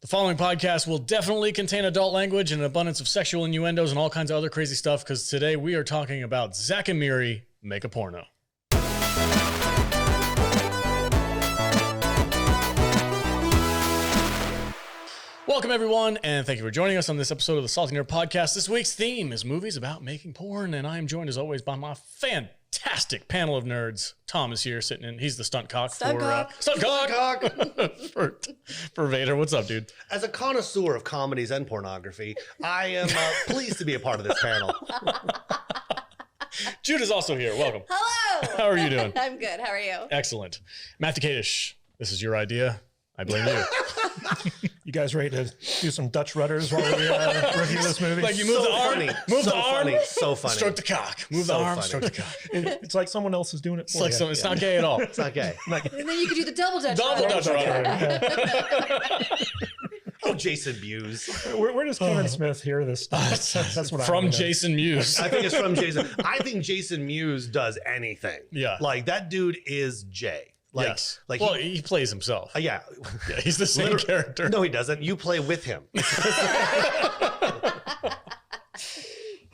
The following podcast will definitely contain adult language and an abundance of sexual innuendos and all kinds of other crazy stuff, because today we are talking about Zack and Miri Make a Porno. Welcome, everyone, and thank you for joining us on this episode of the Salty Nerd Podcast. This week's theme is movies about making porn, and I am joined, as always, by my fantastic panel of nerds. Tom is here sitting in. He's the stunt cock Stunt cock for Vader. What's up, dude? As a connoisseur of comedies and pornography, I am pleased to be a part of this panel. Jude is also here. Welcome. Hello. How are you doing? I'm good. How are you? Excellent. Matthew Kadish, this is your idea. I blame you. You guys ready to do some Dutch Rudders while we review this movie? Like you move the arm, move the arm, so funny. Stroke the cock. Move the arm, stroke the cock. It's like someone else is doing it for It's you. like it's not gay at all. It's not gay. And then you could do the double Dutch Double Rudder. Dutch Rudder. Oh, Jason Mewes. Where does Kevin Smith hear this stuff? That's what From I Jason Mewes. I think it's from Jason. I think Jason Mewes does anything. Yeah. Like that dude is Jay. Like, yes. Like well, he plays himself. yeah. Yeah, he's the same character. No, he doesn't. You play with him.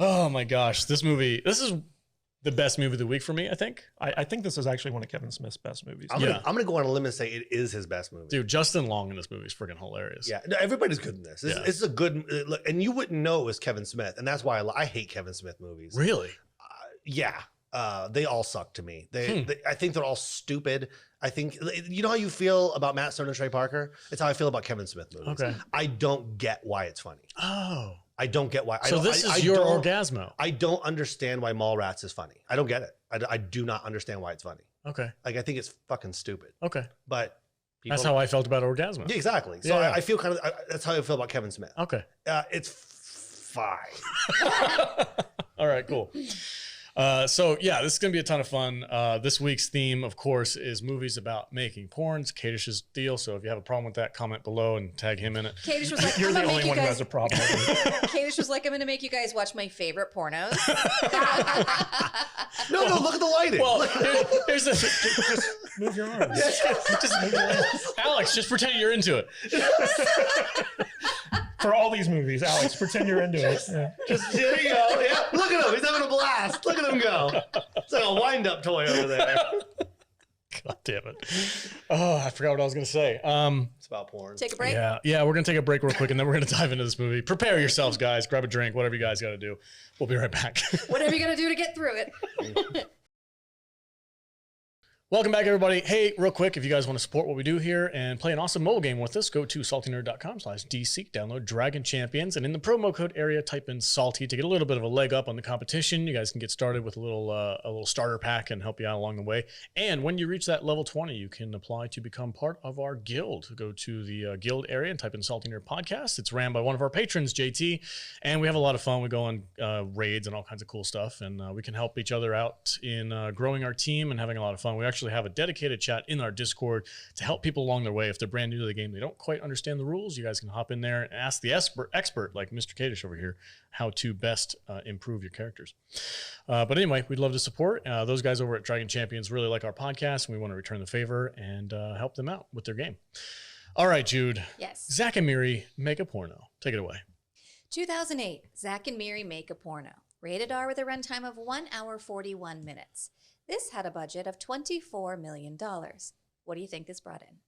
Oh my gosh, this is the best movie of the week for me, I think. I think this is actually one of Kevin Smith's best movies. I'm gonna go on a limb and say it is his best movie. Dude, Justin Long in this movie is freaking hilarious. Yeah, no, everybody's good in this. This is a good look, and you wouldn't know it was Kevin Smith, and that's why I hate Kevin Smith movies. Really? Yeah. They all suck to me. They I think they're all stupid. I think, you know how you feel about Matt Stone and Trey Parker? It's how I feel about Kevin Smith movies. Okay. I don't get why it's funny. Oh. I don't get why. So this is your orgasmo. I don't understand why Mallrats is funny. I don't get it. I do not understand why it's funny. Okay. Like, I think it's fucking stupid. Okay. But people, That's how I felt about orgasmo. Yeah, exactly. So Yeah. I feel kind of, that's how I feel about Kevin Smith. Okay. It's fine. All right, cool. So yeah, this is gonna be a ton of fun. This week's theme, of course, is movies about making porn. It's Kadish's deal. So if you have a problem with that, comment below and tag him in it. Kadish was like, You're I'm the gonna only make you one who guys. has a problem with it. Kadish was like, I'm gonna make you guys watch my favorite pornos. No, look at the lighting. Well, here's the Just move your arms. just move your arms. Alex, just pretend you're into it. For all these movies, Alex, pretend you're into it. Yeah. Just there you go. Yeah, look at him. He's having a blast. Look at him go. It's like a wind-up toy over there. God damn it. Oh, I forgot what I was gonna say. It's about porn. Take a break. Yeah, we're gonna take a break real quick, and then we're gonna dive into this movie. Prepare yourselves, guys. Grab a drink, whatever you guys got to do. We'll be right back. Whatever you're gonna do to get through it. Welcome back, everybody. Hey, real quick, if you guys want to support what we do here and play an awesome mobile game with us, go to saltynerd.com/dseek, download Dragon Champions, and in the promo code area, type in Salty to get a little bit of a leg up on the competition. You guys can get started with a little starter pack and help you out along the way. And when you reach that level 20, you can apply to become part of our guild. Go to the guild area and type in Salty Nerd Podcast. It's ran by one of our patrons, JT, and we have a lot of fun. We go on raids and all kinds of cool stuff, and we can help each other out in growing our team and having a lot of fun. We actually have a dedicated chat in our Discord to help people along their way. If they're brand new to the game, they don't quite understand the rules, you guys can hop in there and ask the expert like Mr. Kadish over here how to best improve your characters. But anyway, we'd love to support. Those guys over at Dragon Champions really like our podcast, and we want to return the favor and help them out with their game. All right, Jude. Yes. Zack and Miri Make a Porno. Take it away. 2008, Zack and Miri Make a Porno. Rated R with a runtime of 1 hour 41 minutes. This had a budget of $24 million. What do you think this brought in?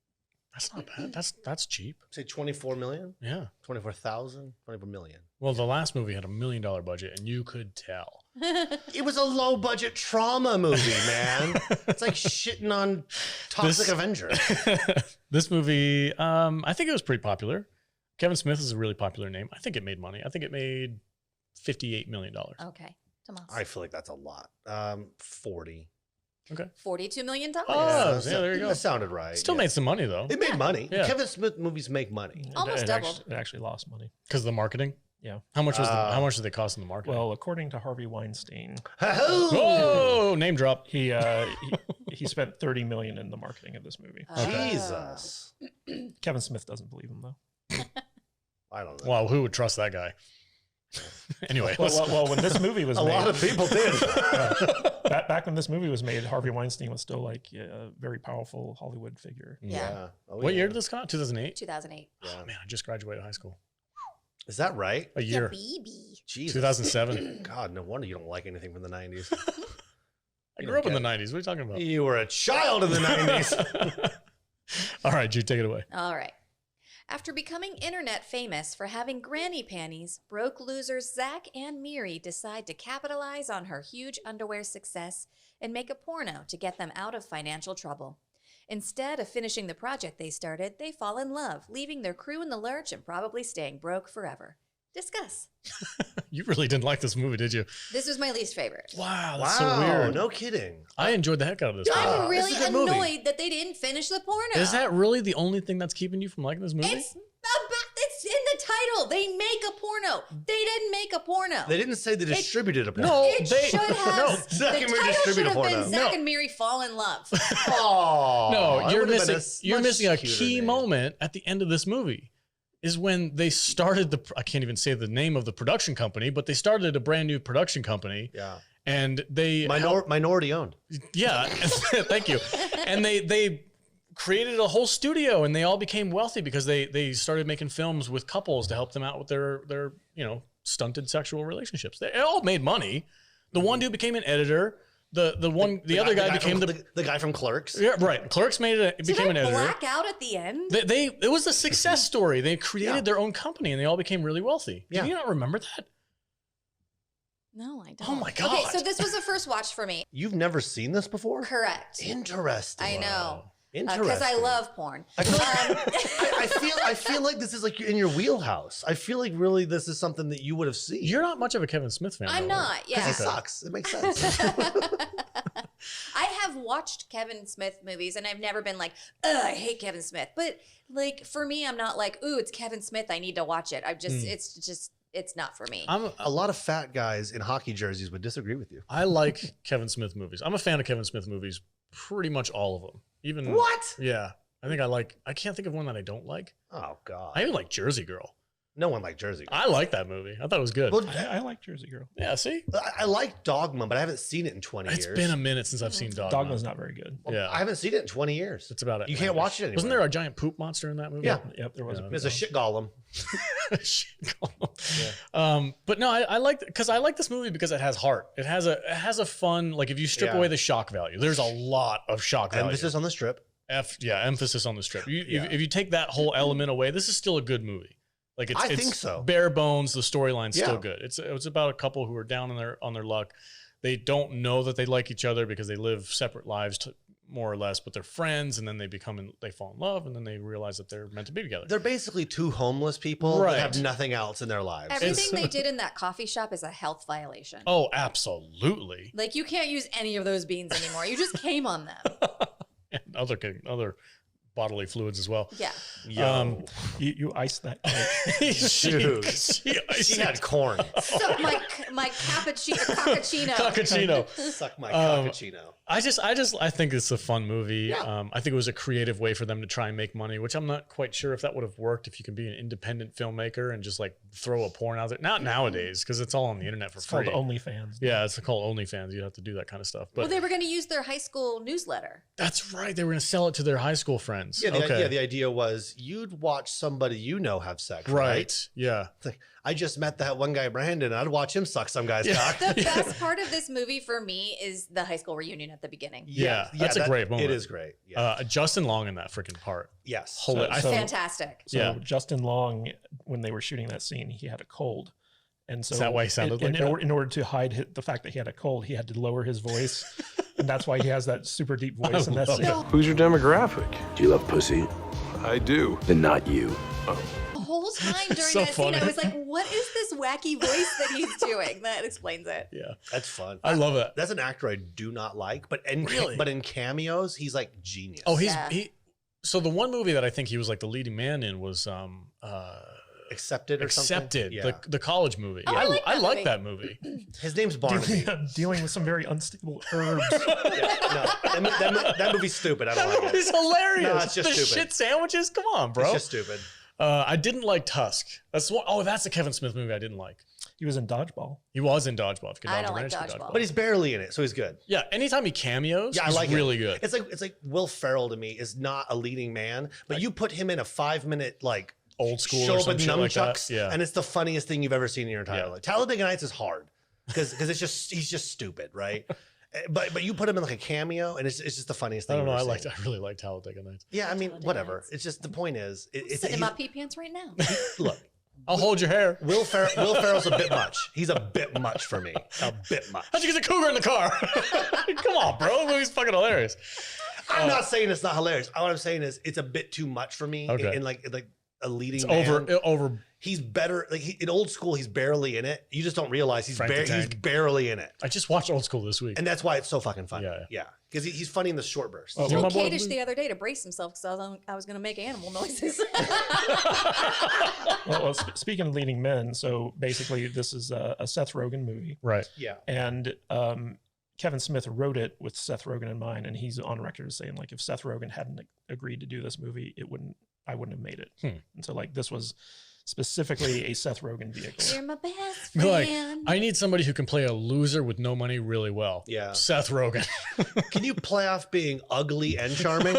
That's not bad. That's cheap. Say 24 million? Yeah. 24,000? 24 million. Well, the last movie had $1 million budget, and you could tell. It was a low-budget trauma movie, man. It's like shitting on Toxic Avenger. This movie, I think it was pretty popular. Kevin Smith is a really popular name. I think it made money. I think it made $58 million. Okay. Tomas. I feel like that's a lot. 40. Okay. $42 million. Oh, yeah, there you go. That sounded right. Still made some money, though. It made money. Yeah. Kevin Smith movies make money. Almost doubled. It actually lost money. Because of the marketing? Yeah. How much did they cost in the marketing? Well, according to Harvey Weinstein, whoa, name drop. he spent $30 million in the marketing of this movie. Okay. Jesus. Kevin Smith doesn't believe him though. I don't know. Wow, who would trust that guy? Anyway, Well, when this movie was A made, lot of people did. back when this movie was made, Harvey Weinstein was still like a very powerful Hollywood figure. Yeah. Oh, what yeah. year did this come out? 2008? 2008. Yeah. Oh, man, I just graduated high school. Is that right? A year. baby. Jesus. 2007. God, no wonder you don't like anything from the 90s. I grew up in the 90s. What are you talking about? You were a child in the 90s. All right, Jude, take it away. All right. After becoming internet famous for having granny panties, broke losers Zack and Miri decide to capitalize on her huge underwear success and make a porno to get them out of financial trouble. Instead of finishing the project they started, they fall in love, leaving their crew in the lurch and probably staying broke forever. Discuss. You really didn't like this movie, did you? This was my least favorite. Wow, that's Wow, so weird. no kidding. I enjoyed the heck out of this movie. I'm This really is a good movie. annoyed that they didn't finish the porno. Is that really the only thing that's keeping you from liking this movie? It's in the title. They make a porno. They didn't make a porno. They didn't say they distributed a porno. No, It they- should have. no, Zack and the Miri title distribute should a have porno. been Zack No. and Miri fall in love. Oh, No, it you're would've been missing. You're much missing a cuter key name. moment at the end of this movie. Is when they started the. I can't even say the name of the production company, but they started a brand new production company, Yeah. and they Minority owned. yeah, thank you. And they created a whole studio, and they all became wealthy because they started making films with couples to help them out with their stunted sexual relationships. They all made money. The one dude became an editor. The other guy became the guy from Clerks. yeah, right. Clerks made it. Did Became I an editor. black out at the end? It was a success story. They created Yeah. their own company and they all became really wealthy. Yeah. Do you not remember that? No, I don't. Oh my Okay, God. so this was a first watch for me. You've never seen this before? Correct. Interesting. I know. Interesting. Because I love porn. I feel like this is like in your wheelhouse. I feel like really this is something that you would have seen. You're not much of a Kevin Smith fan. I'm though, not. right? Because Yeah. he sucks. It makes sense. I have watched Kevin Smith movies and I've never been like, ugh, I hate Kevin Smith. But like for me, I'm not like, ooh, it's Kevin Smith. I need to watch it. It's not for me. A lot of fat guys in hockey jerseys would disagree with you. I like Kevin Smith movies. I'm a fan of Kevin Smith movies, pretty much all of them. Even What? Yeah, I can't think of one that I don't like. Oh God. I even like Jersey Girl. No one liked Jersey. I like that movie. I thought it was good. Well, I like Jersey Girl. Yeah, see, I like Dogma, but I haven't seen it in 20 it's years. been a minute since I've seen Dogma. Dogma's not very good. Yeah, I haven't seen it in 20 years. it's about it. You can't watch it anymore. Wasn't there a giant poop monster in that movie? Yeah. Yep, there was Yeah. a There's a shit golem. But no, I like because I like this movie because it has heart. It has a fun, like if you strip Yeah. away the shock value, there's a lot of shock value. Emphasis on the strip. Emphasis on the strip. Yeah. If you take that whole element away, this is still a good movie. Like I it's think so. Bare bones. The storyline's Yeah. still good. It's about a couple who are down on their luck. They don't know that they like each other because they live separate lives, more or less. But they're friends, and then they fall in love, and then they realize that they're meant to be together. They're basically two homeless people Right. that have nothing else in their lives. Everything they did in that coffee shop is a health violation. Oh, absolutely. Like you can't use any of those beans anymore. You just came on them. And other bodily fluids as well. Yeah. Yo. You iced that cake. Dude. she had corn. Suck my cappuccino. Cappuccino. Suck my Um, cappuccino. I think it's a fun movie. Yeah. I think it was a creative way for them to try and make money, which I'm not quite sure if that would have worked if you can be an independent filmmaker and just like throw a porn out there. Not nowadays because it's all on the internet for It's free. called OnlyFans. Yeah, it's called OnlyFans. You have to do that kind of stuff. But Well, they were going to use their high school newsletter. that's right. They were going to sell it to their high school friends. Yeah, okay. the idea was you'd watch somebody you know have sex, right? Right. Yeah. It's like, I just met that one guy, Brandon, and I'd watch him suck some guy's cock. The best part of this movie for me is the high school reunion at the beginning. Yeah, that's a great moment. It is great. Yeah. Justin Long in that freaking part. Yes. I So- think Fantastic. So Yeah. Justin Long, when they were shooting that scene, he had a cold. And so Is that why he sounded like that? in order to hide the fact that he had a cold, he had to lower his voice. And that's why he has that super deep voice in that love scene. it. Who's your demographic? Do you love pussy? I do. Then not you. The whole time during So that scene, funny. I was like, what is this wacky voice that he's doing? That explains it. Yeah. That's fun. I love it. That's an actor I do not like, but Really? in cameos, he's like genius. Oh, Yeah. So the one movie that I think he was like the leading man in was Accepted or something. Accepted, Yeah. the college movie. Oh, I like that like movie. that movie. His name's Barnaby. Dealing with some very unstable herbs. Yeah, no, that movie's stupid. I don't That like movie's it. hilarious. No, it's just the stupid. shit sandwiches. Come on, bro. It's just stupid. I didn't like Tusk. That's the Kevin Smith movie I didn't like. He was in Dodgeball. He was in Dodgeball. If you could I dodge don't a like wrench, you could Dodgeball. But he's barely in it, so he's good. Yeah, anytime he cameos, Yeah, I he's like really it. good. It's like Will Ferrell to me is not a leading man, but you put him in a 5-minute like Old school show or up some with shit like that. nunchucks, Yeah. and it's the funniest thing you've ever seen in your entire Yeah. life. Talladega Nights is hard because he's just stupid, right? But you put him in like a cameo, and it's just the funniest I thing. don't know. you've I ever seen. really liked Talladega Nights. Yeah, I mean, Talladega whatever. Nights. It's just the point is, it's Sitting in my pee pants right now. look. I'll hold your hair. Will Ferrell's a bit much. He's a bit much for me. A bit much. How'd you get the cougar in the car? Come on, bro. The movie's fucking hilarious. I'm not saying it's not hilarious. What I'm saying is it's a bit too much for me. Okay. In like a leading It's man. over. He's better. Like in Old School, he's barely in it. You just don't realize he's Frank the he's Tank. barely in it, I just watched Old School this week. and that's why it's so fucking funny. Yeah. Yeah, because he's funny in the short bursts. Oh, He told my boy- Kadish the other day to brace himself because I was going to make animal noises. Well, speaking of leading men, so basically this is a Seth Rogen movie, Right. Yeah, and Kevin Smith wrote it with Seth Rogen in mind, and he's on record as saying like if Seth Rogen hadn't agreed to do this movie, I wouldn't have made it. And so like this was specifically a Seth Rogen vehicle. You're my best Be like, friend. I need somebody who can play a loser with no money really well. Yeah. Seth Rogen. can you play off being ugly and charming?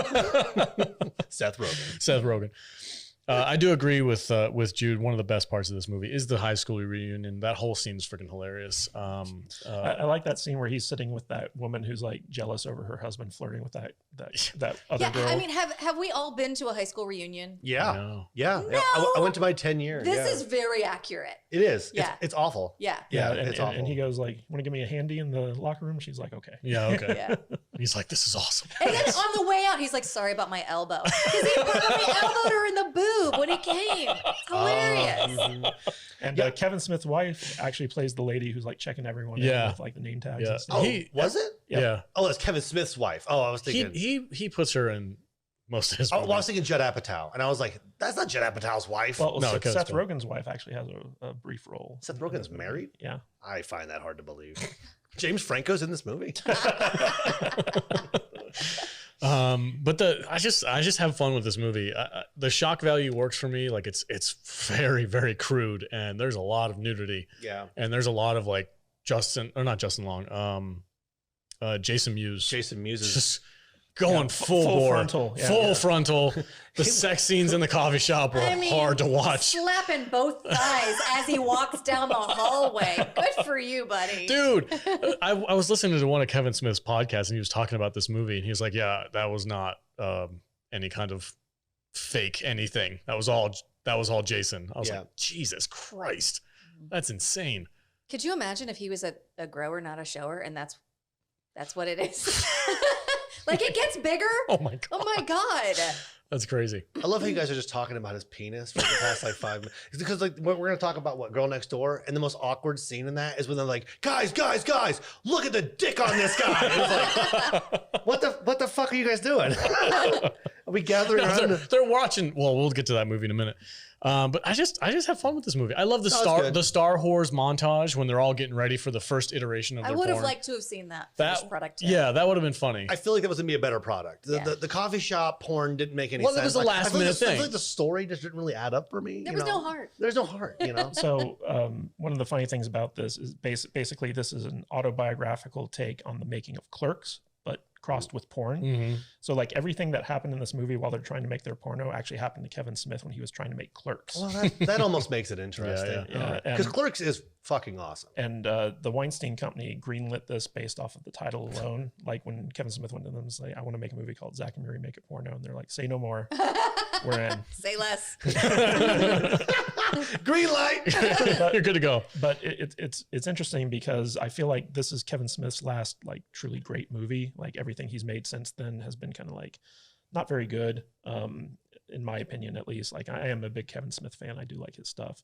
Seth Rogen. Seth Rogen. I do agree with Jude. One of the best parts of this movie is the high school reunion. That whole scene is freaking hilarious. I like that scene where he's sitting with that woman who's like jealous over her husband flirting with that other Yeah, girl. I mean, have we all been to a high school reunion? Yeah, No. yeah. No. I went to my 10-year. This yeah. is very accurate. It is. Yeah. It's awful. Yeah. yeah, Yeah, it's awful. and he goes like, "Want to give me a handy in the locker room?" She's like, "Okay." Yeah. Okay. Yeah. He's like, this is awesome. And then on the way out, he's like, sorry about my elbow. Because he probably elbowed her in the boob when he came. It's hilarious. Mhm. And Yeah. Kevin Smith's wife actually plays the lady who's like checking everyone in Yeah. with like the name tags. Yeah. And stuff. Oh, He- was it? Yep. Yeah. Oh, it's Kevin Smith's wife. Oh, I was thinking. He puts her in most of his Oh, movies. well, I was thinking Judd Apatow, and I was like, "That's not Judd Apatow's wife." Well, No, Seth, Kevin Seth Smith. Rogen's wife actually has a brief role. Seth Rogen's married. Yeah. I find that hard to believe. James Franco's in this movie. But I just have fun with this movie. The shock value works for me. Like it's very, very crude, and there's a lot of nudity, Yeah. and there's a lot of like Jason Long, Jason Mewes, Jason Mewes is just going Yeah, full full bore, frontal, yeah. full frontal. The sex scenes in the coffee shop were I mean, hard to watch. Slapping both thighs as he walks down the hallway. Good for you, buddy. Dude, I was listening to one of Kevin Smith's podcasts, and he was talking about this movie, and he was like, "Yeah, that was not any kind of fake anything. That was all Jason." I was Yeah. like, "Jesus Christ, that's insane." Could you imagine if he was a grower, not a shower, and that's what it is? Like it gets bigger. Oh my god, Oh my god. that's crazy. I love how you guys are just talking about his penis for the past like 5 minutes. It's because like we're gonna talk about what Girl Next Door, and the most awkward scene in that is when they're like, guys, look at the dick on this guy. And it's like, what the fuck are you guys doing? Are we gathering No, around? they're watching. Well, we'll get to that movie in a minute. But I just have fun with this movie. I love No, it's good. the Star Whores montage when they're all getting ready for the first iteration of I their would have porn. liked to have seen that that finished product. Yeah, that would have been funny. I feel like that was gonna be a better product. Yeah. The coffee shop porn didn't make any Well, sense. that was a Like, last I feel minute like I thing. feel like the story just didn't really add up for me. There you was know? no heart. There's no heart, you know. So one of the funny things about this is basically this is an autobiographical take on the making of Clerks, but crossed with porn. Mhm. So like everything that happened in this movie while they're trying to make their porno actually happened to Kevin Smith when he was trying to make Clerks. Well, that almost makes it interesting. Yeah, Because and- Clerks is fucking awesome. And the Weinstein Company greenlit this based off of the title alone. Like when Kevin Smith went to them and said, "I want to make a movie called Zack and Miri Make It Porno," and they're like, "Say no more, we're in." Say less. Green light. You're good to go. But it's interesting because I feel like this is Kevin Smith's last like truly great movie. Like everything he's made since then has been kind of like not very good, in my opinion, at least. Like I am a big Kevin Smith fan. I do like his stuff.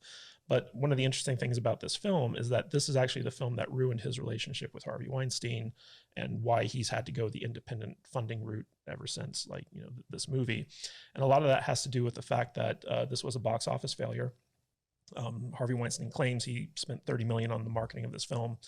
But one of the interesting things about this film is that this is actually the film that ruined his relationship with Harvey Weinstein and why he's had to go the independent funding route ever since, like, you know, this movie. And a lot of that has to do with the fact that this was a box office failure. Harvey Weinstein claims he spent $30 million on the marketing of this film,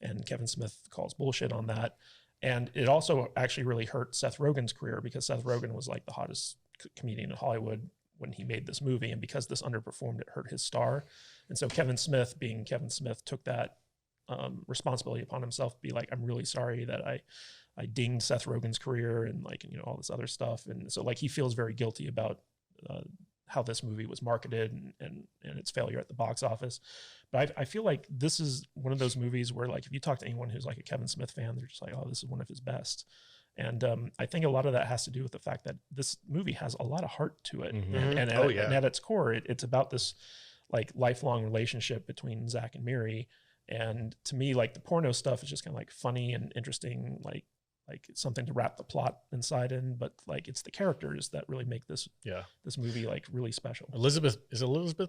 and Kevin Smith calls bullshit on that. And it also actually really hurt Seth Rogen's career because Seth Rogen was like the hottest comedian in Hollywood when he made this movie, and because this underperformed, it hurt his star. And so Kevin Smith, being Kevin Smith, took that responsibility upon himself to be like, I'm really sorry that I dinged Seth Rogen's career and like, you know, all this other stuff. And so like he feels very guilty about how this movie was marketed and its failure at the box office. But I feel like this is one of those movies where like if you talk to anyone who's like a Kevin Smith fan, they're just like, oh, this is one of his best. And I think a lot of that has to do with the fact that this movie has a lot of heart to it. And at its core, it's about this like lifelong relationship between Zack and Miri. And to me, like the porno stuff is just kind of like funny and interesting, like something to wrap the plot inside in. But like it's the characters that really make this movie like really special. Elizabeth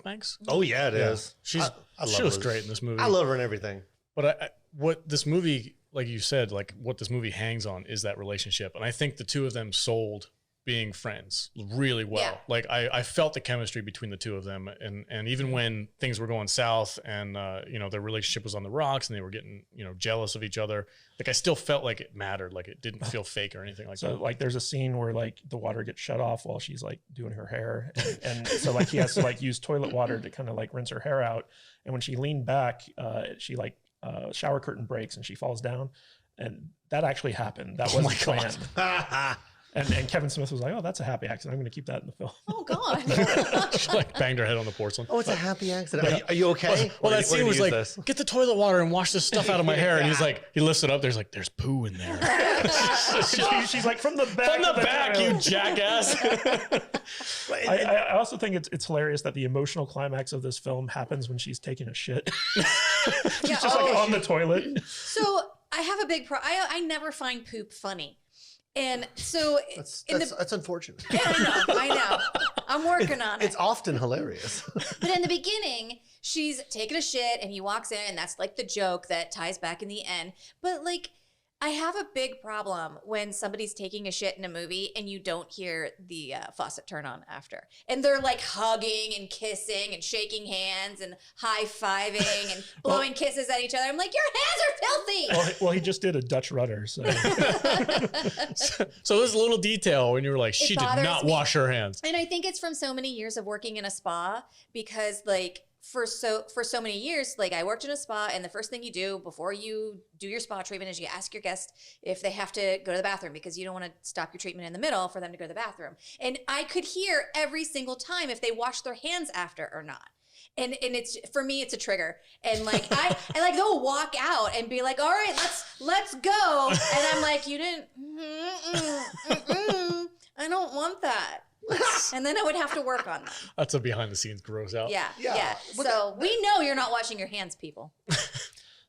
Banks? Oh yeah, it is. She love looks her. great in this movie. I love her and everything. But what this movie, like you said, like what this movie hangs on is that relationship. And I think the two of them sold being friends really well. Yeah. Like I felt the chemistry between the two of them. And even when things were going south and, you know, their relationship was on the rocks and they were getting, you know, jealous of each other, like I still felt like it mattered. Like it didn't feel fake or anything like So that. like there's a scene where like the water gets shut off while she's like doing her hair. And so like he has to like use toilet water to kind of like rinse her hair out. And when she leaned back, she like shower curtain breaks and she falls down. And that actually happened. That wasn't planned. And Kevin Smith was like, oh, that's a happy accident. I'm going to keep that in the film. Oh, God. She like banged her head on the porcelain. Oh, it's a happy accident. Are you okay? Well, that scene was like, this? get the toilet water and wash this stuff out of my hair. And he's like, he lifts it up. There's poo in there. She's like, from the back. From the back, you jackass. I also think it's hilarious that the emotional climax of this film happens when she's taking a shit. She's just like on the toilet. So I have a big I never find poop funny. And so that's unfortunate. Yeah, I know. I'm working on it. It's often hilarious. But in the beginning, she's taking a shit and he walks in and that's like the joke that ties back in the end. But like, I have a big problem when somebody's taking a shit in a movie and you don't hear the faucet turn on after. And they're like hugging and kissing and shaking hands and high-fiving and blowing kisses at each other. I'm like, your hands are filthy. Well, he just did a Dutch Rudder. So there's a little detail when you were like, she did not wash her hands. And I think it's from so many years of working in a spa because like, for so many years, like I worked in a spa and the first thing you do before you do your spa treatment is you ask your guest if they have to go to the bathroom because you don't want to stop your treatment in the middle for them to go to the bathroom. And I could hear every single time if they wash their hands after or not. And it's, for me, it's a trigger. And like, I like, they'll walk out and be like, all right, let's go. And I'm like, you didn't, I don't want that. And then I would have to work on them. That's a behind the scenes gross out. Yeah. So we know you're not washing your hands, people.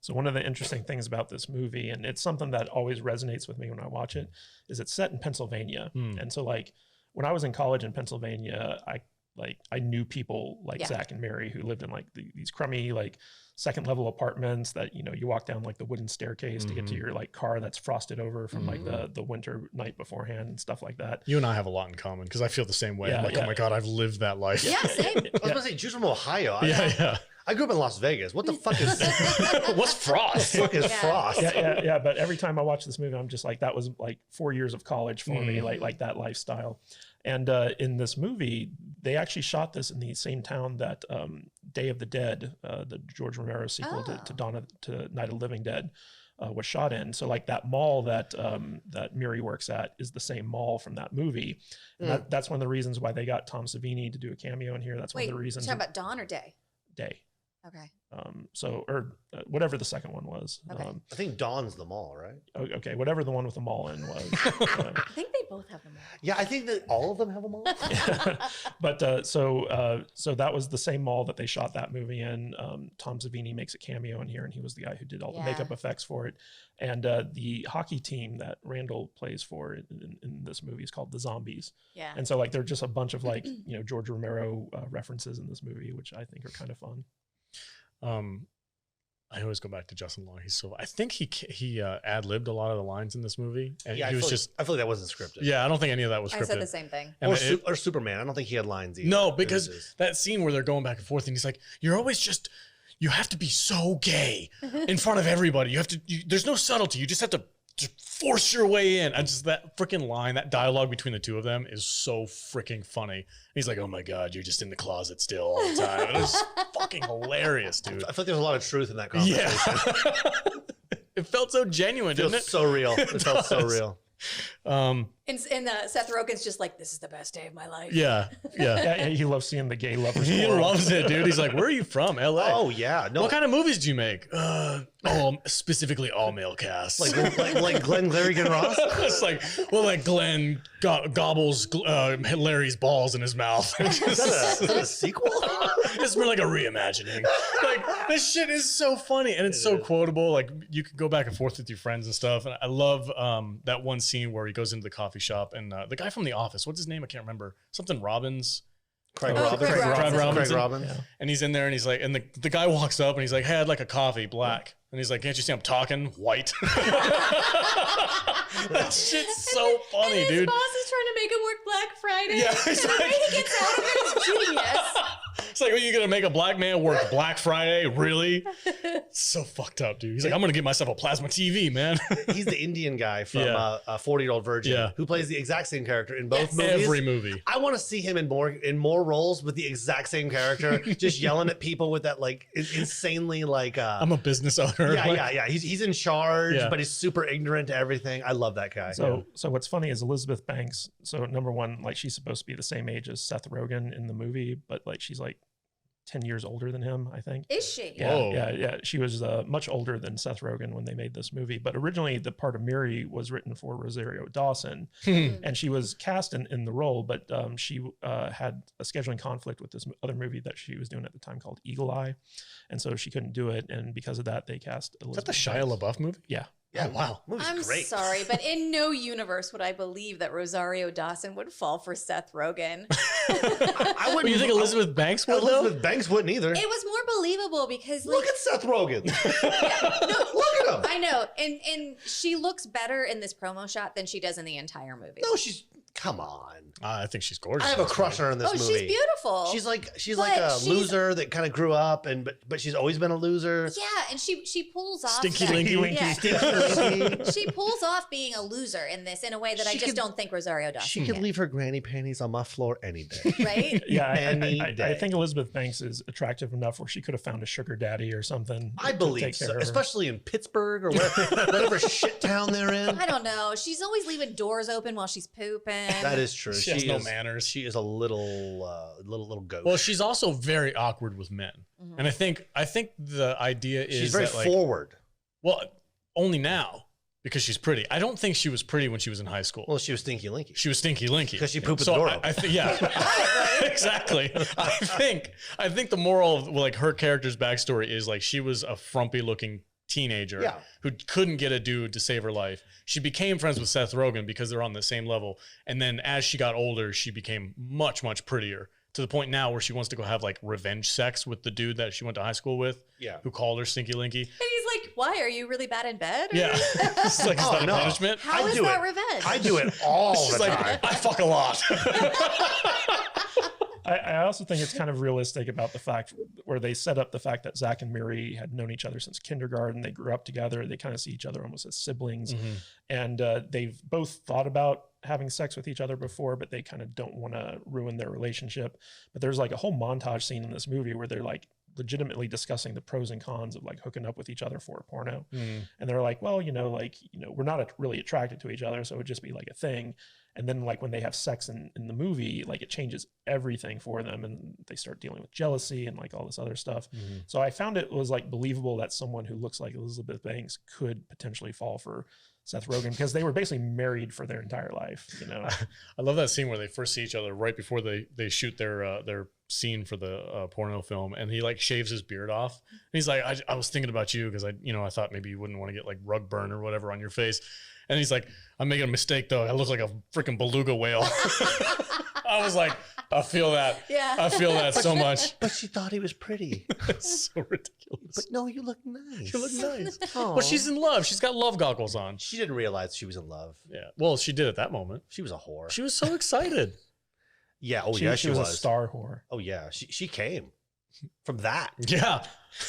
So one of the interesting things about this movie, and it's something that always resonates with me when I watch it, is it's set in Pennsylvania. And so like when I was in college in Pennsylvania, I knew people like Zack and Miri who lived in like these crummy like second level apartments that, you know, you walk down like the wooden staircase to get to your like car that's frosted over from like the winter night beforehand and stuff like that. You and I have a lot in common because I feel the same way. I'm like, oh my God, I've lived that life. Yeah, same. I was going to say, she's from Ohio. I grew up in Las Vegas. What the fuck is what's frost? What is frost? Yeah. But every time I watch this movie, I'm just like, that was like 4 years of college for me, like that lifestyle. And in this movie, they actually shot this in the same town that Day of the Dead, the George Romero sequel to Night of the Living Dead, was shot in. So like that mall that Miri works at is the same mall from that movie. And that's one of the reasons why they got Tom Savini to do a cameo in here. That's one of the reasons. You're talking about Dawn or Day? Day. Okay. Whatever the second one was. Okay. I think Dawn's the mall, right? Okay, whatever the one with the mall in was. I think they both have them all. Yeah, I think that all of them have a mall. But so that was the same mall that they shot that movie in. Tom Savini makes a cameo in here, and he was the guy who did all the makeup effects for it. And the hockey team that Randall plays for in this movie is called the Zombies. Yeah. And so like they're just a bunch of like George Romero references in this movie, which I think are kind of fun. I always go back to Justin Long. I think he ad-libbed a lot of the lines in this movie. And Yeah, he was I feel like that wasn't scripted. Yeah, I don't think any of that was scripted. I said the same thing. And Or Superman. I don't think he had lines either. No, because that scene where they're going back and forth and he's like, you're always just, you have to be so gay in front of everybody. There's no subtlety. You just have to just force your way in. And just that freaking line, that dialogue between the two of them is so freaking funny. And he's like, oh my God, you're just in the closet still all the time. And it's fucking hilarious, dude. I feel like there's a lot of truth in that conversation. Yeah. It felt so genuine, didn't it? So real. It felt so real. And Seth Rogen's just like, this is the best day of my life. Yeah. Yeah, he loves seeing the gay lovers. He quarrel. loves it, dude. He's like, where are you from? LA. Oh yeah. No. What kind of movies do you make? Specifically all male cast. Like Glenn Glarigan Ross? It's like, well, like Glenn gobbles Larry's balls in his mouth. Is that a sequel? It's more like a reimagining. Like, this shit is so funny and it's so quotable. Like, you could go back and forth with your friends and stuff. And I love that one scene where he goes into the coffee shop and the guy from The Office, what's his name? I can't remember. Something Robbins. Craig Oh, Robbins. Craig Robinson. Craig Robbins. Yeah. And he's in there and he's like, and the guy walks up and he's like, hey, I'd like a coffee, black. And he's like, can't you see I'm talking? White. That shit's so funny, and his dude. boss is trying to make him work Black Friday. Yeah, and he's the way like- he gets out of it is genius. It's like, are you going to make a black man work Black Friday? Really? It's so fucked up, dude. He's like, I'm going to get myself a plasma TV, man. He's the Indian guy from Yeah. a 40-Year-Old Virgin Yeah. who plays the exact same character in both Yes. movies. Every movie. I want to see him in more roles with the exact same character, just yelling at people with that like insanely like I'm a business owner. yeah, Like, yeah. He's in charge, Yeah. but he's super ignorant to everything. I love that guy. So what's funny is Elizabeth Banks. So number one, like she's supposed to be the same age as Seth Rogen in the movie, but like she's like 10 years older than him, I think. Is she? Yeah, Whoa. yeah. She was much older than Seth Rogen when they made this movie. But originally, the part of Miri was written for Rosario Dawson, and she was cast in the role, but she had a scheduling conflict with this other movie that she was doing at the time called Eagle Eye, and so she couldn't do it. And because of that, they cast Is that Elizabeth the Shia Banks. LaBeouf movie? Yeah. yeah, wow. movie's I'm great. sorry, but in no universe would I believe that Rosario Dawson would fall for Seth Rogen. I But wouldn't. you think Elizabeth Banks would, though? Elizabeth Banks wouldn't either. It was more believable because, like, Look at Seth Rogen. Look at him. I know, and she looks better in this promo shot than she does in the entire movie. No, come on. I think she's gorgeous. I have a crush on her in this oh, movie. she's beautiful. She's like But a she's- loser that kind of grew up but she's always been a loser. yeah, and she pulls off Stinky that- Linky Winky. Yeah. Stinky Linky. She pulls off being a loser in this in a way that I She just could- don't think Rosario Dawson She could can, leave her granny panties on my floor any day. right? Yeah, Any I day. think Elizabeth Banks is attractive enough where she could have found a sugar daddy or something. I to believe take care so, of her. especially in Pittsburgh or whatever shit town they're in. I don't know. She's always leaving doors open while she's pooping. That is true. She has no manners. She is a little ghost. Well, she's also very awkward with men. And I think the idea is she's very that, like, forward. well, only now because she's pretty. I don't think she was pretty when she was in high school. Well, she was Stinky Linky. She was Stinky Linky. 'Cause she pooped at So the door I open. think, yeah, exactly. I think the moral of like her character's backstory is like she was a frumpy looking teenager Yeah. who couldn't get a dude to save her life. She became friends with Seth Rogen because they're on the same level. And then as she got older, she became much, much prettier to the point now where she wants to go have like revenge sex with the dude that she went to high school with, Yeah. who called her Stinky Linky. And he's like, "Why are you really bad in bed?" Or- Yeah. It's like, is Oh, that a no. punishment? How I is do that it. revenge? I do it all She's the like, time. I fuck a lot. I also think it's kind of realistic about the fact where they set up the fact that Zack and Miri had known each other since kindergarten. They grew up together. They kind of see each other almost as siblings. And they've both thought about having sex with each other before, but they kind of don't want to ruin their relationship. But there's like a whole montage scene in this movie where they're like legitimately discussing the pros and cons of like hooking up with each other for a porno. And they're like, well, we're not really attracted to each other, so it would just be like a thing. And then like when they have sex in the movie, like it changes everything for them and they start dealing with jealousy and like all this other stuff. So I found it was like believable that someone who looks like Elizabeth Banks could potentially fall for Seth Rogen because they were basically married for their entire life, you know. I love that scene where they first see each other right before they shoot their scene for the porno film, and he like shaves his beard off. And he's like, I was thinking about you because I thought maybe you wouldn't want to get like rug burn or whatever on your face. And he's like, I'm making a mistake though. I look like a freaking beluga whale. I was like, I feel that. Yeah. I feel that so much. But she thought he was pretty. It's so ridiculous. But no, you look nice. You look nice. Aw. Well, she's in love. She's got love goggles on. She didn't realize she was in love. Yeah. Well, she did at that moment. She was a whore. She was so excited. Yeah. Oh, she yeah, she was was. a star whore. Oh, yeah. She came from that. Yeah.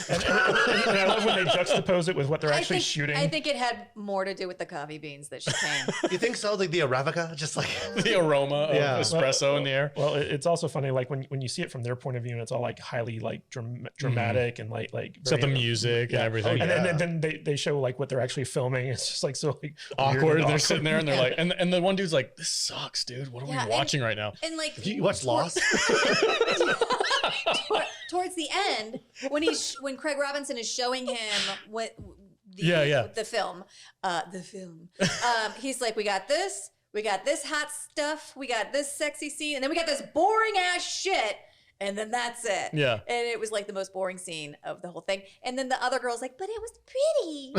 And I love when they juxtapose it with what they're actually shooting. I think it had more to do with the coffee beans that she came. You think so? Like the Arabica, just like The aroma of Yeah. espresso in the air. Well, it's also funny, like when you see it from their point of view, and it's all like highly like dramatic and like It's got the very- music and yeah. everything. Oh, And yeah. then they show like what they're actually filming. It's just like so like weird Awkward. and They're sitting there and they're like, and the one dude's like, "This sucks, dude. What are Yeah, we watching right now?" And like you watch Lost. towards the end, when Craig Robinson is showing him what the film, he's like, we got this hot stuff, we got this sexy scene, and then we got this boring ass shit. And then that's it. Yeah. And it was like the most boring scene of the whole thing. And then the other girl's like, but it was pretty.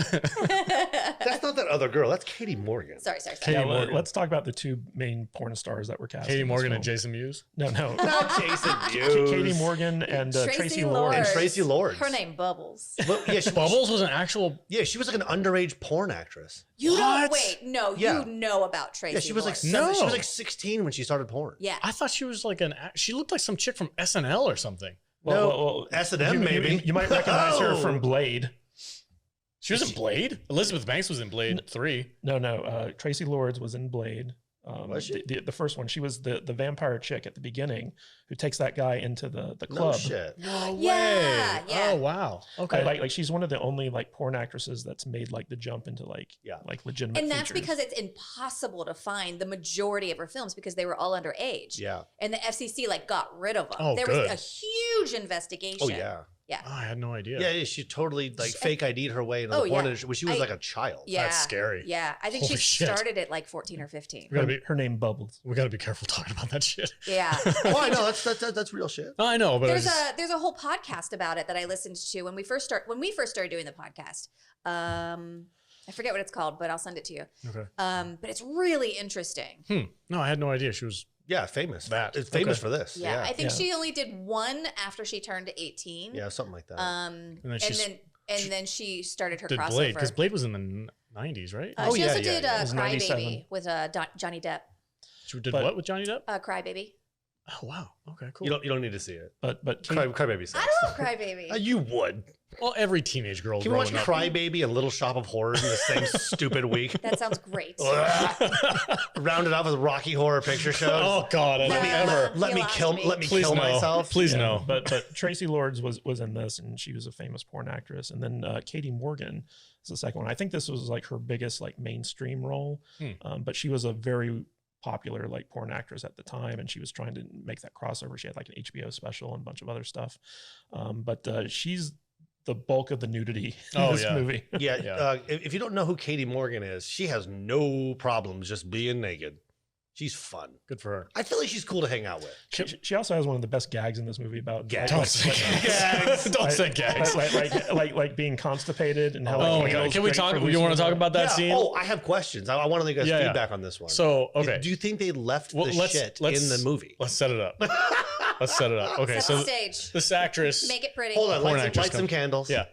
That's not that other girl. That's Katie Morgan. Sorry. Katie Yeah, Morgan. let's talk about the two main porn stars that were cast. Katie in this Morgan film. and Jason Mewes. No, Not Jason Mewes. Katie Morgan and Traci Lords. And Traci Lords. Her name Bubbles. But, yeah, Bubbles was an actual. Yeah, she was like an underage porn actress. You don't What? Yeah. You know about Traci. Yeah, she was like Lords. she was like 16 when she started porn. Yeah. I thought she was like she looked like some chick from SNL or something. No, S&M maybe. You might recognize her Oh. from Blade. She was in Blade. Elizabeth Banks was in Blade 3. No. Traci Lords was in Blade. Was she? The first one. She was the vampire chick at the beginning who takes that guy into the No club. shit. No Yeah, way. yeah. Oh wow. Okay. Like she's one of the only like porn actresses that's made like the jump into like Yeah. like legitimate. And that's features. because it's impossible to find the majority of her films because they were all underage. Yeah. And the FCC like got rid of them. Oh, there good. was a huge investigation. Oh yeah. Yeah. Oh, I had no idea. Yeah, she totally like fake ID'd her way into Oh, the porn yeah. industry when she was I- like a child. Yeah. That's scary. Yeah. I think Holy she shit. started at like 14 or 15. We gotta be. her name Bubbles. We gotta be careful talking about that shit. Yeah. Oh, I know that's real shit. I know, but There's a whole podcast about it that I listened to when we first started doing the podcast. I forget what it's called, but I'll send it to you. okay. But it's really interesting. No, I had no idea she was. Yeah, famous. That. It's famous Okay. for this. Yeah. I think Yeah. she only did one after she turned 18. Yeah, something like that. And then then she started her Did crossover. Blade because Blade was in the 90s, right? Oh, she yeah, also yeah, did yeah. It was Crybaby 97. with Johnny Depp. She did but- what with Johnny Depp? Crybaby. Oh wow. Okay, cool. you don't need to see it. But Crybaby sucks. I love Crybaby. You would. Well, every teenage girl. Can we watch growing up. Crybaby and Little Shop of Horrors in the same stupid week? That sounds great. Rounded off with Rocky Horror Picture Shows. Oh God, I Let don't me- ever. let me kill Please no. myself. Please yeah, no. But Traci Lords was in this, and she was a famous porn actress. And then Katie Morgan is the second one. I think this was like her biggest like mainstream role. But she was a very popular like porn actress at the time, and she was trying to make that crossover. She had like an HBO special and a bunch of other stuff. But she's the bulk of the nudity in Oh, this yeah. movie. Yeah, Yeah. If you don't know who Katie Morgan is, she has no problems just being naked. She's fun. Good for her. I feel like she's cool to hang out with. She also has one of the best gags in this movie about Gags. Don't say gags. Don't say gags. like being constipated and how. Oh my like, God! anal's Can we great talk? for You want loosening to talk up. about that Yeah. scene? Oh, I have questions. I want to get Yeah, yeah. feedback on this one. So okay, Do you think they left Well, the let's- shit let's- in the movie? let's set it up. Let's set it up. Okay, Set so the stage. this actress. Make it pretty. Hold on, Porn light actress some comes- candles. Yeah.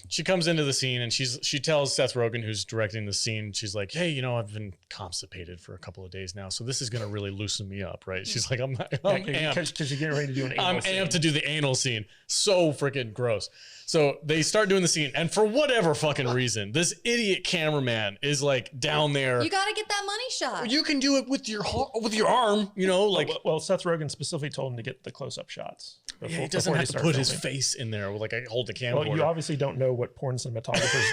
She comes into the scene and she tells Seth Rogen, who's directing the scene, she's like, "Hey, I've been constipated for a couple of days now, so this is gonna really loosen me up, right?" She's like, "I'm amped. Because you're getting ready to do an anal I'm scene. amped to do the anal scene." So freaking gross. So they start doing the scene, and for whatever fucking reason, this idiot cameraman is like down there. You got to get that money shot. You can do it with your arm, like. Well, Seth Rogen specifically told him to get the close-up shots. Yeah, he doesn't before have to start put his filming. face in there, like I hold the camcorder. Well, you obviously don't know what porn cinematographers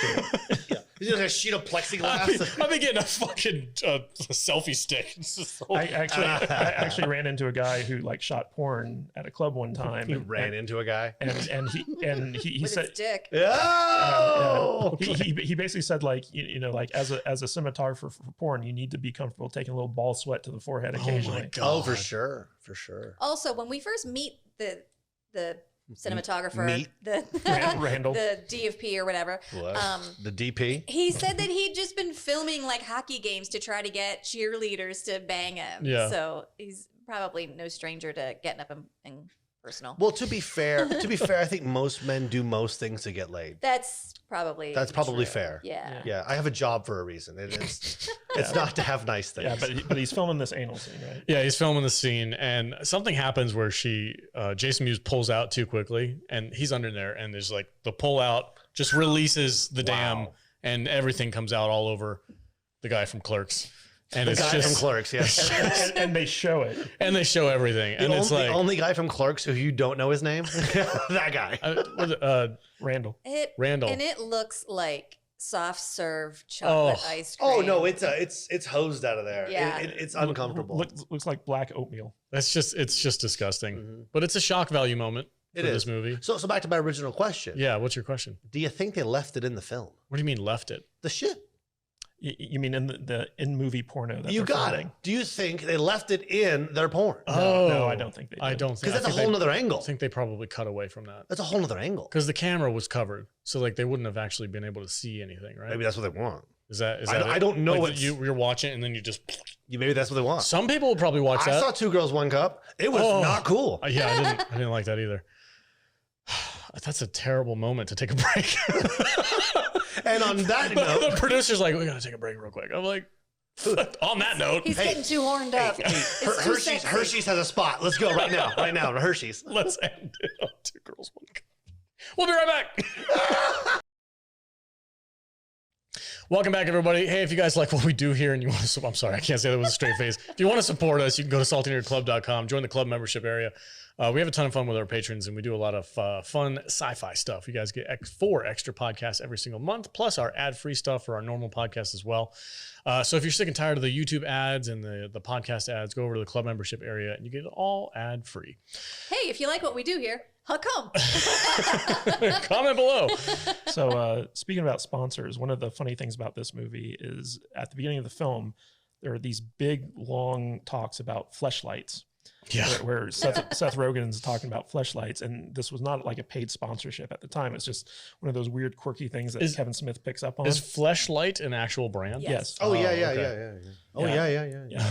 do. Yeah. He's got a sheet of plexiglass. I've been getting a fucking selfie stick. It's just so- I actually ran into a guy who like shot porn at a club one time. He ran into a guy. and he with said his dick. Oh! he basically said like like as a cinematographer for porn, you need to be comfortable taking a little ball sweat to the forehead occasionally. God. Oh, for sure. For sure. Also, when we first meet the cinematographer, Meet? the Randall. the DFP or whatever, What? The DP? he said that he'd just been filming like hockey games to try to get cheerleaders to bang him. Yeah. So he's probably no stranger to getting up and personal. Well, to be fair, I think most men do most things to get laid. That's probably true. fair. Yeah. Yeah, I have a job for a reason. It's not to have nice things. Yeah, but he's filming this anal scene, right? Yeah, he's filming the scene, and something happens where Jason Mewes pulls out too quickly, and he's under there, and there's like the pull out just releases the dam, and everything comes out all over the guy from Clerks. And the it's guy just from Clerks, yes. and they show it. And they show everything. And it's like the only guy from Clerks who you don't know his name? That guy. Randall. Randall. And it looks like soft serve chocolate ice cream. Oh no, it's hosed out of there. Yeah. It's uncomfortable. Looks like black oatmeal. It's just disgusting. But it's a shock value moment for this movie. So back to my original question. Yeah, what's your question? Do you think they left it in the film? What do you mean left it? The shit. You mean in the in-movie porno? That You got it. Do you think they left it in their porn? No, I don't think they did. I don't think. Because that's a whole nother angle. I think they probably cut away from that. That's a whole nother angle. Because the camera was covered. So like they wouldn't have actually been able to see anything, right? Maybe that's what they want. Is that I don't know like what you're watching and then you just maybe that's what they want. Some people would probably watch that. I saw 2 Girls, 1 Cup. It was not cool. Yeah, I didn't like that either. That's a terrible moment to take a break. And on that note, the producer's like, we gotta take a break real quick. I'm like, on that note, He's getting too horned up. Hershey's has a spot. Let's go right now. Right now, Hershey's. Let's end it on 2 Girls, 1 Cup. We'll be right back. Welcome back, everybody. Hey, if you guys like what we do here and you want to, I'm sorry, I can't say that with a straight face. If you want to support us, you can go to saltynerdclub.com, join the club membership area. We have a ton of fun with our patrons, and we do a lot of fun sci-fi stuff. You guys get 4 extra podcasts every single month, plus our ad-free stuff for our normal podcast as well. So if you're sick and tired of the YouTube ads and the podcast ads, go over to the club membership area, and you get it all ad-free. Hey, if you like what we do here, how come? Comment below. So speaking about sponsors, one of the funny things about this movie is at the beginning of the film, there are these big, long talks about fleshlights. Yeah, where Seth Rogen's talking about fleshlights, and this was not like a paid sponsorship at the time. It's just one of those weird, quirky things that Kevin Smith picks up on. Is Fleshlight an actual brand? Yes. Oh, yeah. Oh, yeah. Yeah.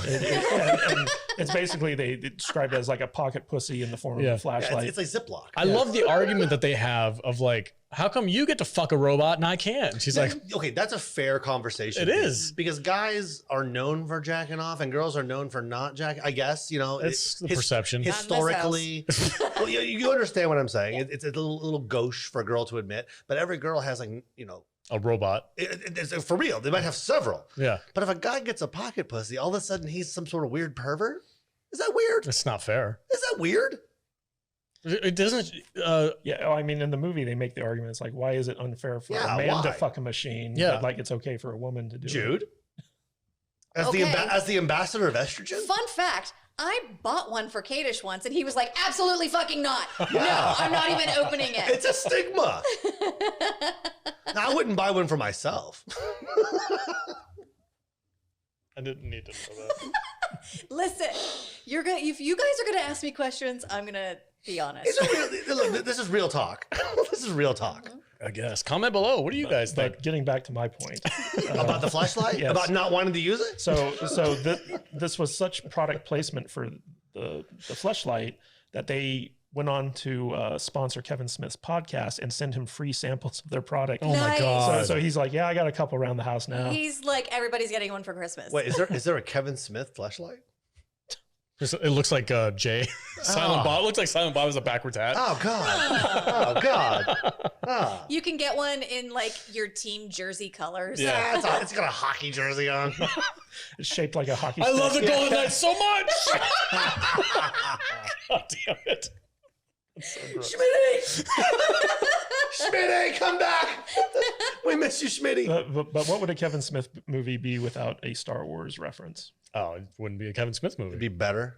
And it's basically they described it as like a pocket pussy in the form of a flashlight. It's like Ziploc. I love the argument that they have of like, how come you get to fuck a robot and I can't? She's like, okay, that's a fair conversation. It is. Because guys are known for jacking off and girls are known for not jacking. I guess, it's the perception. Historically, well, you understand what I'm saying. It's a little gauche for a girl to admit, but every girl has like, a robot. It's for real. They might have several. Yeah. But if a guy gets a pocket pussy, all of a sudden he's some sort of weird pervert. Is that weird? It's not fair. Is that weird? It doesn't. I mean, in the movie, they make the argument. It's like, why is it unfair for a man to fuck a machine? Yeah. But like it's okay for a woman to do Jude? it. As the ambassador of estrogen? Fun fact, I bought one for Kadish once, and he was like, absolutely fucking not. No, I'm not even opening it. It's a stigma. Now, I wouldn't buy one for myself. I didn't need to know that. Listen, if you guys are gonna ask me questions, I'm gonna be honest. Look, this is real talk. This is real talk. I guess. Comment below. What do you guys think? But getting back to my point About the flashlight? Yes. About not wanting to use it? So this was such product placement for the fleshlight that they went on to sponsor Kevin Smith's podcast and send him free samples of their product. Oh my Nice. God. So he's like, yeah, I got a couple around the house now. He's like, everybody's getting one for Christmas. Wait, is there a Kevin Smith flashlight? It looks like Jay. Silent Bob. It looks like Silent Bob has a backwards hat. Oh God. Oh God. Oh. You can get one in like your team jersey colors. Yeah. It's got a hockey jersey on. It's shaped like a hockey I stick. love the Golden Knights so much. God damn it. Schmitty! Schmitty, come back! We miss you, Schmitty. But what would a Kevin Smith movie be without a Star Wars reference? Oh, it wouldn't be a Kevin Smith movie. It'd be better.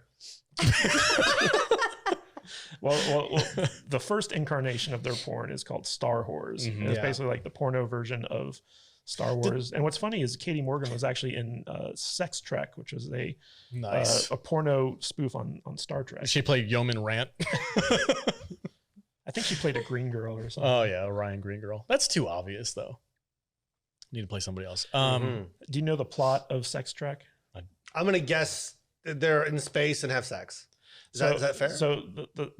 Well, the first incarnation of their porn is called Star Whores. And it's basically like the porno version of Star Wars. And what's funny is Katie Morgan was actually in Sex Trek, which was a porno spoof on Star Trek. She played Yeoman Rant. I think she played a green girl or something. Oh yeah, Orion Green Girl. That's too obvious though. Need to play somebody else. Do you know the plot of Sex Trek? I'm gonna guess that they're in space and have sex. Is that fair? So the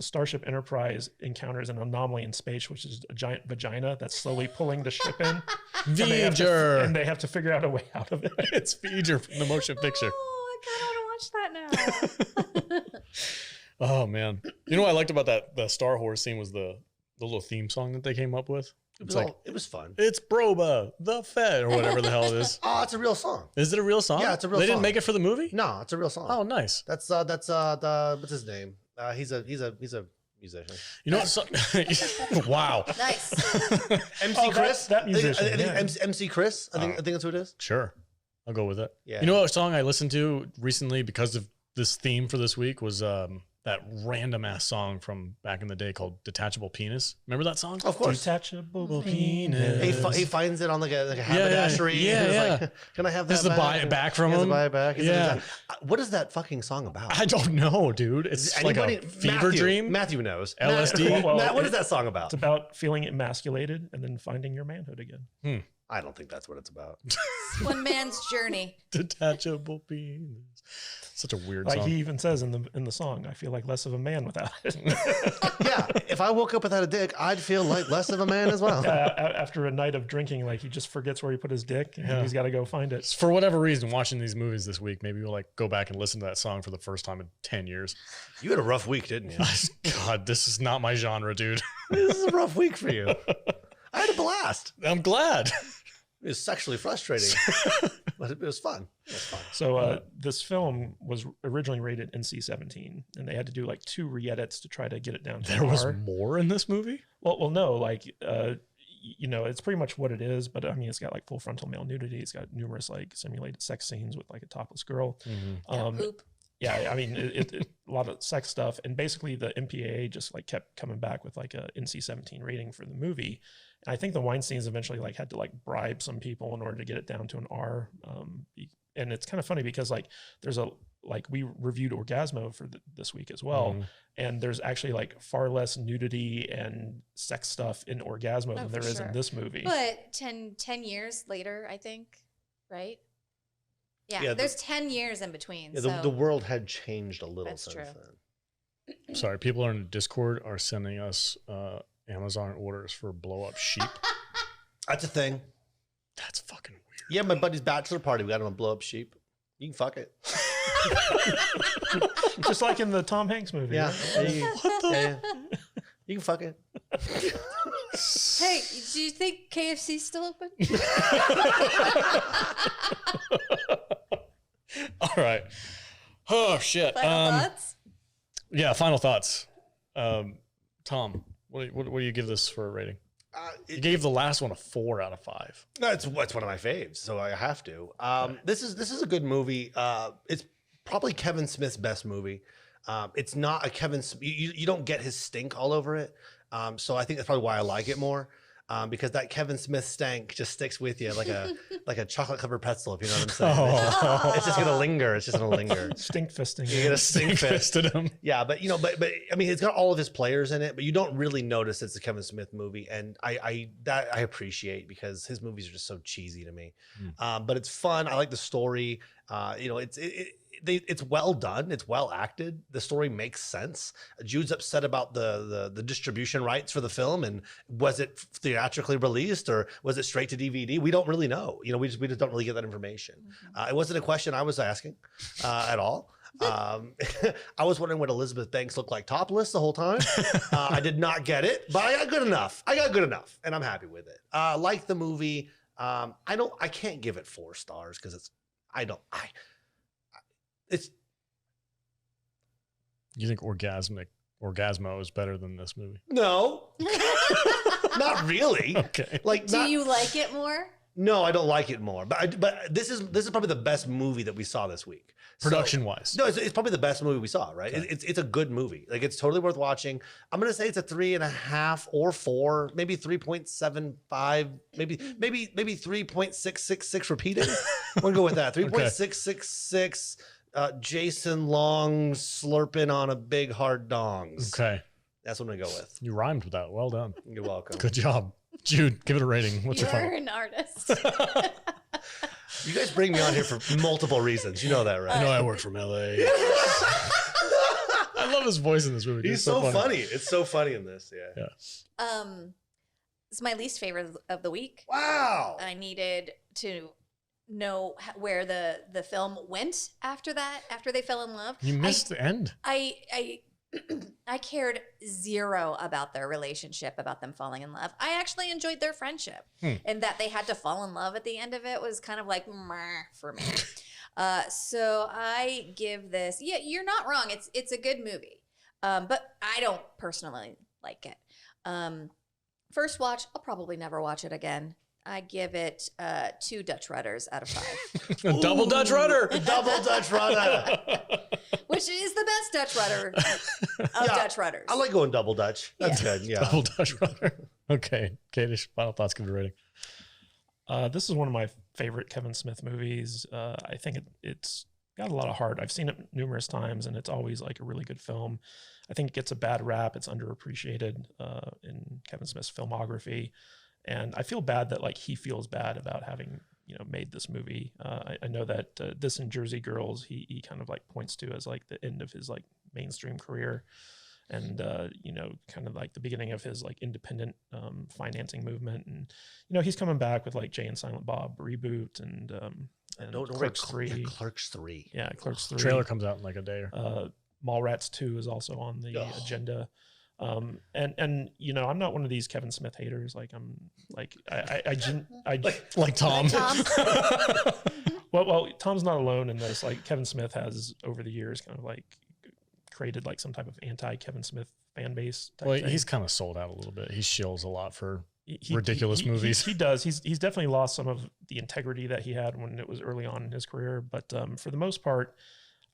Starship Enterprise encounters an anomaly in space, which is a giant vagina that's slowly pulling the ship in. V'ger. And they have to figure out a way out of it. It's V'ger from the motion picture. Oh, I kind of want to watch that now. Oh man, you know what I liked about the Star Wars scene was the little theme song that they came up with. It was fun. It's Broba, the Fed, or whatever the hell it is. Oh, it's a real song. Is it a real song? Yeah, it's a real They song. didn't make it for the movie? No, it's a real song. Oh, nice. That's the what's his name? He's a musician. You know what? So, wow. Nice. MC Chris. that I musician, think yeah. MC Chris. I think that's who it is. Sure. I'll go with it. Yeah. You know what song I listened to recently because of this theme for this week was that random ass song from back in the day called Detachable Penis. Remember that song? Of course. Detachable penis. He finds it on like a haberdashery. Yeah, and yeah. is like, can I have that? This is to buy it back from He has to him. buy it back. Yeah. What is that fucking song about? I don't know, dude. It's like a fever dream. Matthew knows. LSD? Well, Matt, what is that song about? It's about feeling emasculated and then finding your manhood again. I don't think that's what it's about. One man's journey. Detachable penis. Such a weird Like song. he even says in the song, I feel like less of a man without it. Yeah, if I woke up without a dick, I'd feel like less of a man as well. After a night of drinking, like he just forgets where he put his dick and he's got to go find it. For whatever reason, watching these movies this week, maybe we'll like go back and listen to that song for the first time in 10 years. You had a rough week, didn't you? God, this is not my genre, dude. This is a rough week for you. I had a blast. I'm glad. It was sexually frustrating, but it was fun. It was fun. So this film was originally rated NC-17, and they had to do like 2 re-edits to try to get it down to There was R. more in this movie? Well, no, like you know, it's pretty much what it is, but I mean, it's got like full frontal male nudity. It's got numerous like simulated sex scenes with like a topless girl. Poop. Yeah, I mean, it a lot of sex stuff, and basically the MPAA just like kept coming back with like a NC-17 rating for the movie. And I think the Weinsteins eventually like had to like bribe some people in order to get it down to an R. And it's kind of funny because like there's we reviewed Orgasmo for this week as well, and there's actually like far less nudity and sex stuff in Orgasmo than there is in this movie. But 10 years later, I think, right? Yeah, there's 10 years in between. Yeah, so the world had changed a little That's since true. then. Sorry, people on Discord are sending us Amazon orders for blow up sheep. That's a thing. That's fucking weird. Yeah, my buddy's bachelor party. We got him a blow up sheep. You can fuck it. Just like in the Tom Hanks movie. Yeah. right? Yeah. You can fuck it. Hey, do you think KFC's still open? All right. Oh shit. Final thoughts? Yeah, final thoughts. Tom, what do you give this for a rating? You gave the last one a 4 out of 5. No, it's one of my faves, so I have to. This is a good movie. It's probably Kevin Smith's best movie. It's not a Kevin. You don't get his stink all over it. So I think that's probably why I like it more. Because that Kevin Smith stank just sticks with you like a chocolate covered pretzel, if you know what I'm saying. It's just gonna linger. It's just gonna linger. Stink fisting. You get a stink fist. Fisted him. Yeah, but but I mean, it's got all of his players in it, but you don't really notice it's a Kevin Smith movie, and I appreciate because his movies are just so cheesy to me. But it's fun. I like the story. It's well done. It's well acted. The story makes sense. Jude's upset about the distribution rights for the film, and was it theatrically released or was it straight to DVD? We don't really know. We just don't really get that information. It wasn't a question I was asking at all. I was wondering what Elizabeth Banks looked like topless the whole time. I did not get it, but I got good enough. And I'm happy with it. Like the movie. I can't give it 4 stars because You think Orgasmo is better than this movie? No, not really. Okay. Do you like it more? No, I don't like it more. But this is probably the best movie that we saw this week. Production wise. No, it's probably the best movie we saw, right? Okay. It's a good movie. Like, it's totally worth watching. I'm gonna say it's a 3.5 or 4, maybe 3.75, maybe 3.666 repeated. I'm gonna go with that. 3.666. Jason Long slurping on a big hard dongs. Okay. That's what I'm gonna go with. You rhymed with that. Well done. You're welcome. Good job. Jude, give it a rating. What's your You're final? an artist. You guys bring me on here for multiple reasons. You know that, right? I know I work from LA. love his voice in this movie. He's so funny. It's so funny in this. Yeah. It's my least favorite of the week. Wow. I needed to know where the film went after that, after they fell in love. You missed the end. I cared zero about their relationship, about them falling in love. I actually enjoyed their friendship, and that they had to fall in love at the end of it was kind of like meh for me. So I give this. Yeah, you're not wrong. It's a good movie, but I don't personally like it. First watch, I'll probably never watch it again. I give it 2 Dutch Rudders out of 5. Double Dutch Rudder. Double Dutch Rudder. Which is the best Dutch Rudder of Dutch Rudders. I like going double Dutch. That's good. Yeah. Double Dutch Rudder. Okay. Kadish, final thoughts, give it a rating. This is one of my favorite Kevin Smith movies. I think it's got a lot of heart. I've seen it numerous times, and it's always like a really good film. I think it gets a bad rap. It's underappreciated in Kevin Smith's filmography. And I feel bad that like he feels bad about having, made this movie. I know that this and Jersey Girls, he kind of like points to as like the end of his like mainstream career. And, kind of like the beginning of his like independent financing movement. And, he's coming back with like Jay and Silent Bob reboot and Clerks 3. Clerks 3. Yeah, Clerks 3. Trailer comes out in like a day. Mallrats 2 is also on the agenda. And I'm not one of these Kevin Smith haters. Like like Tom. Well, Tom's not alone in this. Like Kevin Smith has over the years kind of like created like some type of anti-Kevin Smith fan base. Well, he's kind of sold out a little bit. He shills a lot for ridiculous movies. He does. He's definitely lost some of the integrity that he had when it was early on in his career. But for the most part,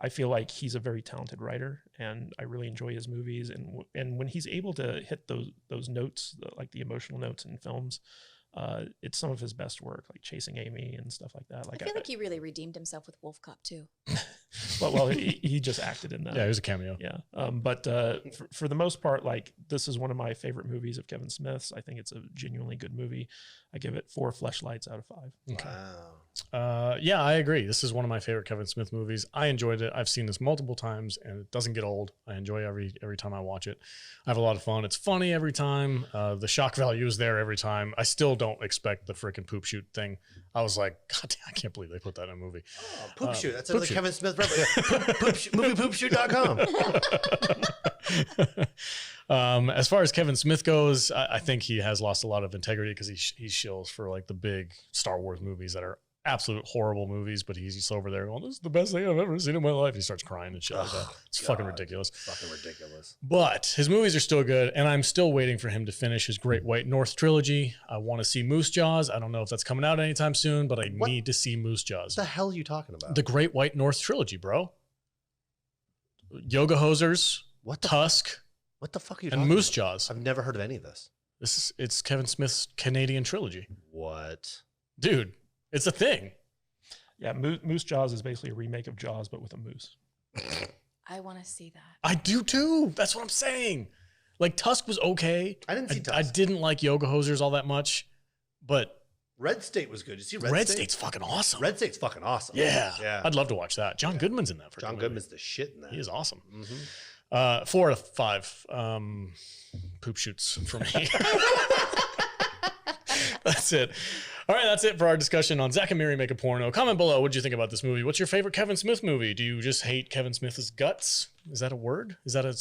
I feel like he's a very talented writer, and I really enjoy his movies. And when he's able to hit those notes, like the emotional notes in films, it's some of his best work, like Chasing Amy and stuff like that. Like I feel like he really redeemed himself with Wolf Cop too. well, he just acted in that. Yeah, he was a cameo. Yeah, but for the most part, like this is one of my favorite movies of Kevin Smith's. I think it's a genuinely good movie. I give it 4 fleshlights out of 5. Okay. Wow. Yeah, I agree. This is one of my favorite Kevin Smith movies. I enjoyed it. I've seen this multiple times, and it doesn't get old. I enjoy every time I watch it. I have a lot of fun. It's funny every time. The shock value is there every time. I still don't expect the freaking poop shoot thing. I was like, God damn, I can't believe they put that in a movie. Oh, poop shoot. That's Poop the Kevin Smith reference. Moviepoopshoot.com. As far as Kevin Smith goes, I think he has lost a lot of integrity because he shills for like the big Star Wars movies that are absolute horrible movies, but he's just over there going, this is the best thing I've ever seen in my life. He starts crying and shit like that. It's fucking ridiculous. Fucking ridiculous. But his movies are still good, and I'm still waiting for him to finish his Great White North trilogy. I want to see Moose Jaws. I don't know if that's coming out anytime soon, but I need to see Moose Jaws. What the hell are you talking about? The Great White North trilogy, bro. Yoga Hosers, Tusk, what the fuck are you and talking Moose about? Jaws. I've never heard of any of this. It's Kevin Smith's Canadian trilogy. What? Dude, it's a thing. Yeah, Moose Jaws is basically a remake of Jaws, but with a moose. I want to see that. I do too. That's what I'm saying. Like Tusk was okay. I didn't see Tusk. I didn't like Yoga Hosers all that much, but Red State was good. You see Red State's fucking awesome. Red State's fucking awesome. Yeah. I'd love to watch that. John Goodman's in that. John Goodman's the shit in that. He is awesome. Mm-hmm. 4 out of 5 poop shoots for me. That's it. All right, that's it for our discussion on Zack and Miri Make a Porno. Comment below. What did you think about this movie? What's your favorite Kevin Smith movie? Do you just hate Kevin Smith's guts? Is that a word? Is that a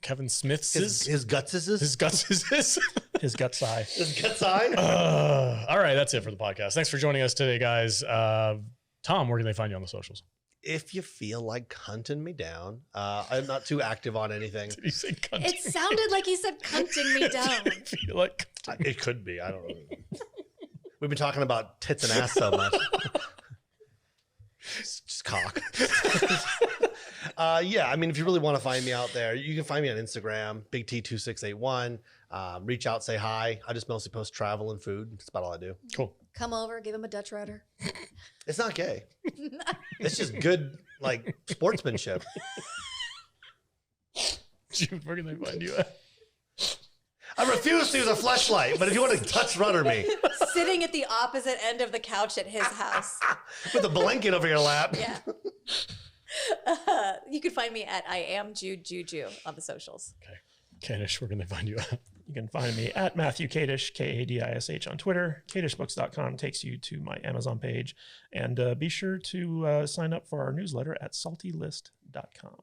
Kevin Smith's? His guts is this? His guts is this? His guts eye. His guts eye? All right, that's it for the podcast. Thanks for joining us today, guys. Tom, where can they find you on the socials? If you feel like hunting me down, I'm not too active on anything. Did you say cunting? It sounded like he said hunting me down. I feel like It could be. I don't know. We've been talking about tits and ass so much. Just cock. Yeah, I mean, if you really want to find me out there, you can find me on Instagram, Big T2681. Reach out, say hi. I just mostly post travel and food. That's about all I do. cool. Come over, give him a Dutch Rudder. It's not gay. It's just good, like, sportsmanship. Jude, where can they find you at? I refuse to use a fleshlight, but if you want to Dutch Rudder me Sitting at the opposite end of the couch at his house. with a blanket over your lap. Yeah. You can find me at I am Jude Juju on the socials. Okay. Kadish, where can they find you at? You can find me at Matthew Kadish, Kadish on Twitter. KadishBooks.com takes you to my Amazon page. And be sure to sign up for our newsletter at saltylist.com.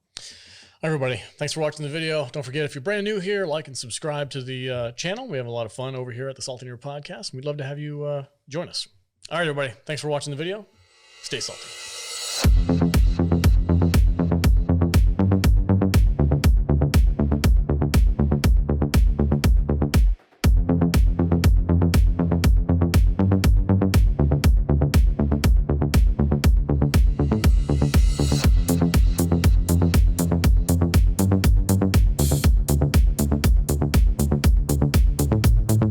Everybody, thanks for watching the video. Don't forget, if you're brand new here, like and subscribe to the channel. We have a lot of fun over here at the Salty Nerd Podcast. We'd love to have you join us. All right, everybody, thanks for watching the video. Stay salty.